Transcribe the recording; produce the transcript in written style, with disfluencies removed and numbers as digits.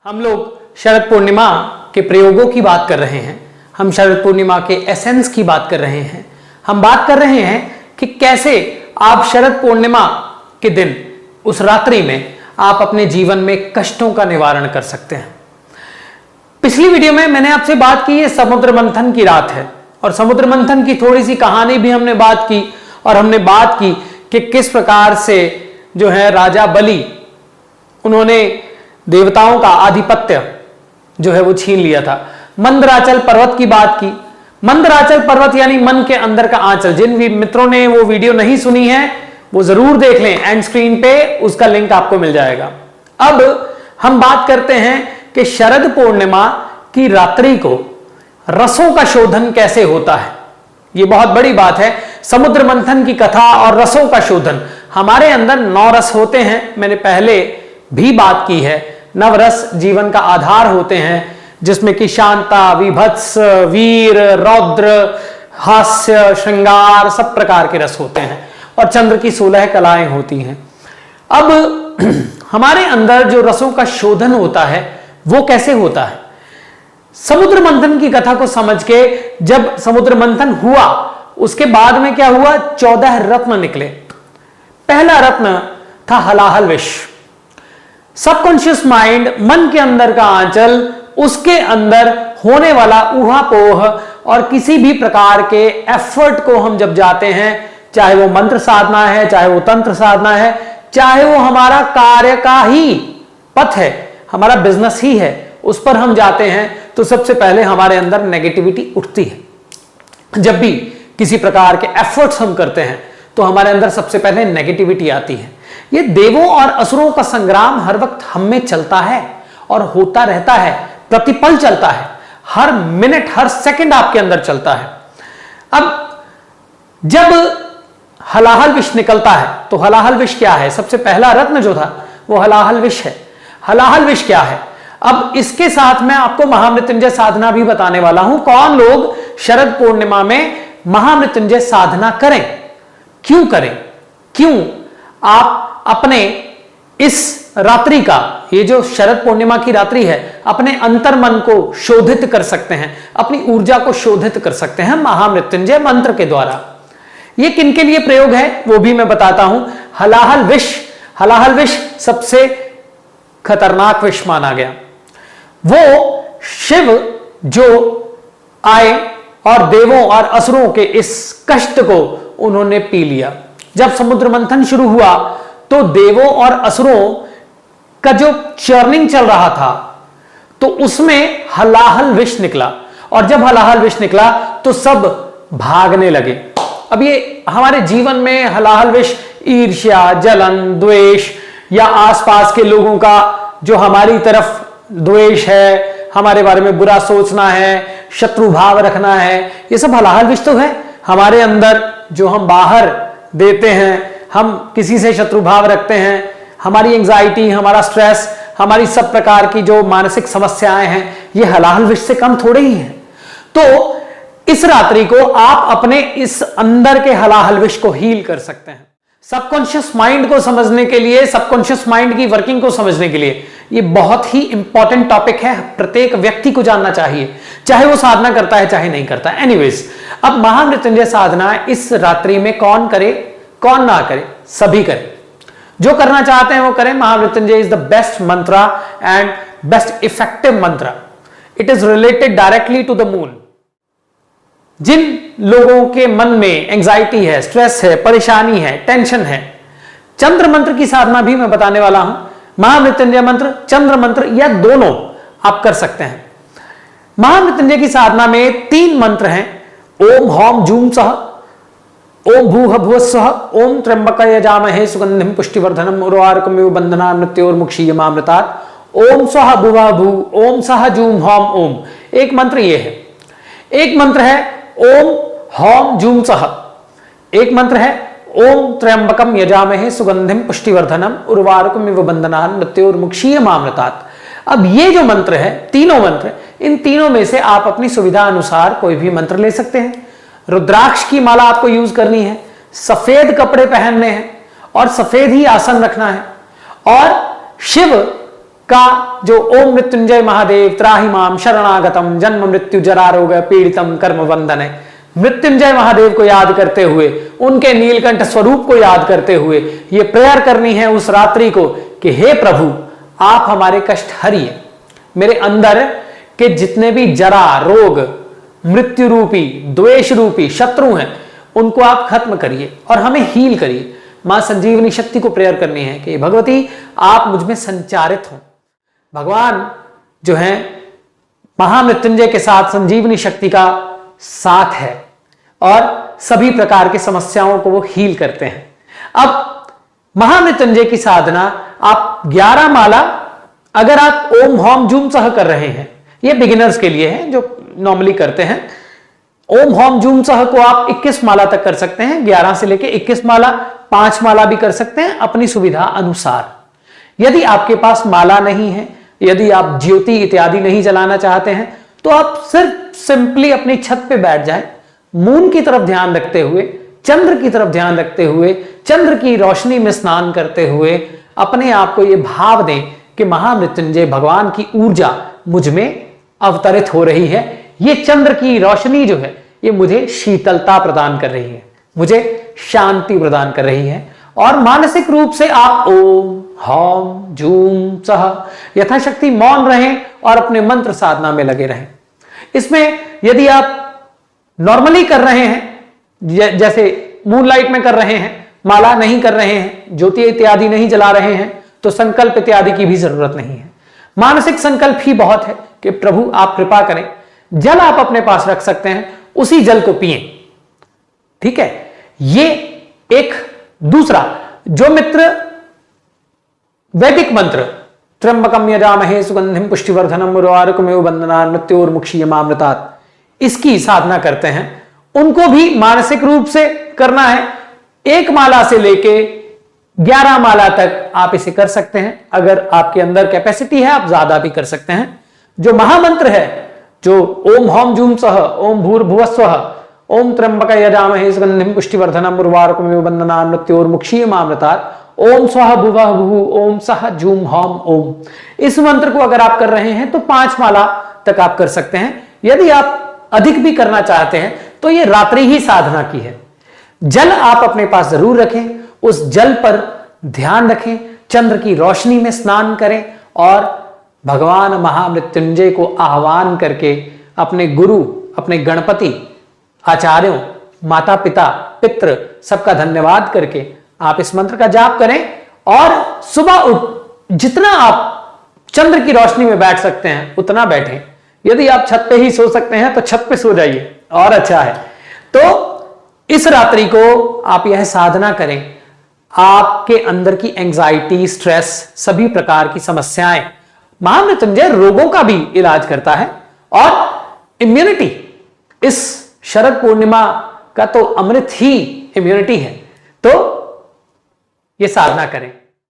हम लोग शरद पूर्णिमा के प्रयोगों की बात कर रहे हैं। हम शरद पूर्णिमा के एसेंस की बात कर रहे हैं। हम बात कर रहे हैं कि कैसे आप शरद पूर्णिमा के दिन उस रात्रि में आप अपने जीवन में कष्टों का निवारण कर सकते हैं। पिछली वीडियो में मैंने आपसे बात की, ये समुद्र मंथन की रात है और समुद्र मंथन की थोड़ी सी कहानी भी हमने बात की और हमने बात की कि किस प्रकार से जो है राजा बलि, उन्होंने देवताओं का आधिपत्य जो है वो छीन लिया था। मंदराचल पर्वत की बात की। मंदराचल पर्वत यानी मन के अंदर का आंचल। जिन भी मित्रों ने वो वीडियो नहीं सुनी है वो जरूर देख लें, एंड स्क्रीन पे उसका लिंक आपको मिल जाएगा। अब हम बात करते हैं कि शरद पूर्णिमा की रात्रि को रसों का शोधन कैसे होता है। ये बहुत बड़ी बात है। समुद्र मंथन की कथा और रसों का शोधन। हमारे अंदर 9 रस होते हैं, मैंने पहले भी बात की है। नवरस जीवन का आधार होते हैं, जिसमें कि शांता, विभत्स, वीर, रौद्र, हास्य, श्रृंगार, सब प्रकार के रस होते हैं और चंद्र की 16 कलाएं होती हैं। अब हमारे अंदर जो रसों का शोधन होता है वो कैसे होता है? समुद्र मंथन की कथा को समझ के, जब समुद्र मंथन हुआ उसके बाद में क्या हुआ, 14 रत्न निकले। पहला रत्न था हलाहल विष। सबकॉन्शियस माइंड, मन के अंदर का आंचल, उसके अंदर होने वाला ऊहापोह और किसी भी प्रकार के एफर्ट को हम जब जाते हैं, चाहे वो मंत्र साधना है, चाहे वो तंत्र साधना है, चाहे वो हमारा कार्य का ही पथ है, हमारा बिजनेस ही है, उस पर हम जाते हैं तो सबसे पहले हमारे अंदर नेगेटिविटी उठती है। जब भी किसी प्रकार के एफर्ट्स हम करते हैं तो हमारे अंदर सबसे पहले नेगेटिविटी आती है। ये देवों और असुरों का संग्राम हर वक्त हम में चलता है और होता रहता है, प्रतिपल चलता है, हर मिनट हर सेकंड आपके अंदर चलता है। अब जब हलाहल विष निकलता है तो हलाहल विष क्या है? सबसे पहला रत्न जो था वो हलाहल विष है। हलाहल विष क्या है? अब इसके साथ मैं आपको महामृत्युंजय साधना भी बताने वाला हूं। कौन लोग शरद पूर्णिमा में महामृत्युंजय साधना करें, क्यों करें, क्यों आप अपने इस रात्रि का, ये जो शरद पूर्णिमा की रात्रि है, अपने अंतर्मन को शोधित कर सकते हैं, अपनी ऊर्जा को शोधित कर सकते हैं महामृत्युंजय मंत्र के द्वारा। ये किनके लिए प्रयोग है वो भी मैं बताता हूं। हलाहल विष, हलाहल विष सबसे खतरनाक विष माना गया। वो शिव जो आए और देवों और असुरों के इस कष्ट को उन्होंने पी लिया। जब समुद्र मंथन शुरू हुआ तो देवों और असुरों का जो चर्निंग चल रहा था तो उसमें हलाहल विष निकला, और जब हलाहल विष निकला तो सब भागने लगे। अब ये हमारे जीवन में हलाहल विष ईर्ष्या, जलन, द्वेष या आसपास के लोगों का जो हमारी तरफ द्वेष है, हमारे बारे में बुरा सोचना है, शत्रु भाव रखना है, ये सब हलाहल विष तो है हमारे अंदर जो हम बाहर देते हैं। हम किसी से शत्रु भाव रखते हैं, हमारी एंजाइटी, हमारा स्ट्रेस, हमारी सब प्रकार की जो मानसिक समस्याएं हैं, ये हलाहल विष से कम थोड़े ही हैं। तो इस रात्रि को आप अपने इस अंदर के हलाहल विष को हील कर सकते हैं। सबकॉन्शियस माइंड को समझने के लिए, सबकॉन्शियस माइंड की वर्किंग को समझने के लिए ये बहुत ही इंपॉर्टेंट टॉपिक है। प्रत्येक व्यक्ति को जानना चाहिए, चाहे वो साधना करता है चाहे नहीं करता। एनीवेज, अब महामृत्युंजय साधना इस रात्रि में कौन करे कौन ना करे, सभी करें। जो करना चाहते हैं वो करें। Mahamrityunjay is the best mantra and best effective mantra. It is related directly to the moon. जिन लोगों के मन में एंजाइटी है, स्ट्रेस है, परेशानी है, टेंशन है, चंद्र मंत्र की साधना भी मैं बताने वाला हूं। महामृत्युंजय मंत्र, चंद्र मंत्र, या दोनों आप कर सकते हैं। महामृत्युंजय की साधना में 3 मंत्र हैं। ओम हौम जूम सह, ओम भूह भुवः स्वः, ओम त्र्यंबकं यजामहे सुगंधिं पुष्टिवर्धनम् उर्वारुकमिव बन्धनान् मृत्योर्मुक्षीयमामृतात्, ओम स्वः भुवः भुः, ओम सह जूम हौम ओम। एक मंत्र ये है। एक मंत्र है ओम हौम जूम सह। एक मंत्र है ओम त्र्यंबकं यजामहे सुगंधिं पुष्टिवर्धनम् उर्वारुकमिव बन्धनान् मृत्योर्मुक्षीयमामृतात्। अब ये जो मंत्र है, तीनों मंत्र, इन तीनों में से आप अपनी सुविधा अनुसार कोई भी मंत्र ले सकते हैं। रुद्राक्ष की माला आपको यूज करनी है, सफेद कपड़े पहनने हैं और सफेद ही आसन रखना है, और शिव का जो ओम मृत्युंजय महादेव त्राहि माम शरणागतम जन्म मृत्यु जरा रोग पीड़ितम कर्म बंधन है, मृत्युंजय महादेव को याद करते हुए, उनके नीलकंठ स्वरूप को याद करते हुए ये प्रेयर करनी है उस रात्रि को कि हे प्रभु आप हमारे कष्ट हरिए, मेरे अंदर के जितने भी जरा रोग मृत्यु रूपी द्वेष रूपी शत्रु हैं उनको आप खत्म करिए और हमें हील करिए। मां संजीवनी शक्ति को प्रेयर करनी है कि भगवती आप मुझ में संचारित हो। भगवान जो है महामृत्युंजय के साथ संजीवनी शक्ति का साथ है और सभी प्रकार की समस्याओं को वो हील करते हैं। अब महामृत्युंजय की साधना आप 11 माला अगर आप ओम होम जूम सह कर रहे हैं, ये बिगिनर्स के लिए है जो नॉर्मली करते हैं। ओम होम जूम सह को आप 21 माला तक कर सकते हैं, 11 से लेके 21 माला, 5 माला भी कर सकते हैं अपनी सुविधा अनुसार। यदि आपके पास माला नहीं है, यदि आप ज्योति इत्यादि नहीं जलाना चाहते हैं, तो आप सिर्फ सिंपली अपनी छत पे बैठ जाएं, मून की तरफ ध्यान रखते हुए, चंद्र की तरफ ध्यान रखते हुए, चंद्र की रोशनी में स्नान करते हुए अपने आप को यह भाव दें कि महामृत्युंजय भगवान की ऊर्जा मुझ में अवतरित हो रही है। ये चंद्र की रोशनी जो है ये मुझे शीतलता प्रदान कर रही है, मुझे शांति प्रदान कर रही है। और मानसिक रूप से आप ओम हौम जूम सह यथाशक्ति मौन रहें और अपने मंत्र साधना में लगे रहें। इसमें यदि आप नॉर्मली कर रहे हैं, जैसे मूनलाइट में कर रहे हैं, माला नहीं कर रहे हैं, ज्योति इत्यादि नहीं जला रहे हैं, तो संकल्प इत्यादि की भी जरूरत नहीं है। मानसिक संकल्प ही बहुत है कि प्रभु आप कृपा करें। जल आप अपने पास रख सकते हैं, उसी जल को पिए, ठीक है। ये एक दूसरा जो मित्र वैदिक मंत्र त्र्यंबकम यजामहे सुगंधिम पुष्टिवर्धनम उर्वारुकमेव बंधनान् मृत्योर्मुक्षीयमामृतात्, इसकी साधना करते हैं, उनको भी मानसिक रूप से करना है। 1 माला से लेके 11 माला तक आप इसे कर सकते हैं। अगर आपके अंदर कैपेसिटी है आप ज्यादा भी कर सकते हैं। जो महामंत्र है, जो ओम होम जूम सह ओम भूर्भुवस्वः ओम त्र्यंबक यजामहे सुगंधिम पुष्टिवर्धनम उर्वारुकमेव बंधनान् मृत्योर्मुक्षीयमामृतात् ओम स्वः भुवः भुः ओम सह जूम होम ओम, इस मंत्र को अगर आप कर रहे हैं तो 5 माला तक आप कर सकते हैं। यदि आप अधिक भी करना चाहते हैं तो ये रात्रि ही साधना की है। जल आप अपने पास जरूर रखें, उस जल पर ध्यान रखें, चंद्र की रोशनी में स्नान करें और भगवान महामृत्युंजय को आह्वान करके अपने गुरु, अपने गणपति, आचार्यों, माता पिता, पितृ सबका धन्यवाद करके आप इस मंत्र का जाप करें। और सुबह उठ जितना आप चंद्र की रोशनी में बैठ सकते हैं उतना बैठें। यदि आप छत पे ही सो सकते हैं तो छत पे सो जाइए और अच्छा है। तो इस रात्रि को आप यह साधना करें, आपके अंदर की एंजाइटी, स्ट्रेस, सभी प्रकार की समस्याएं, महामृत्युंजय रोगों का भी इलाज करता है और इम्यूनिटी, इस शरद पूर्णिमा का तो अमृत ही इम्यूनिटी है। तो ये साधना करें।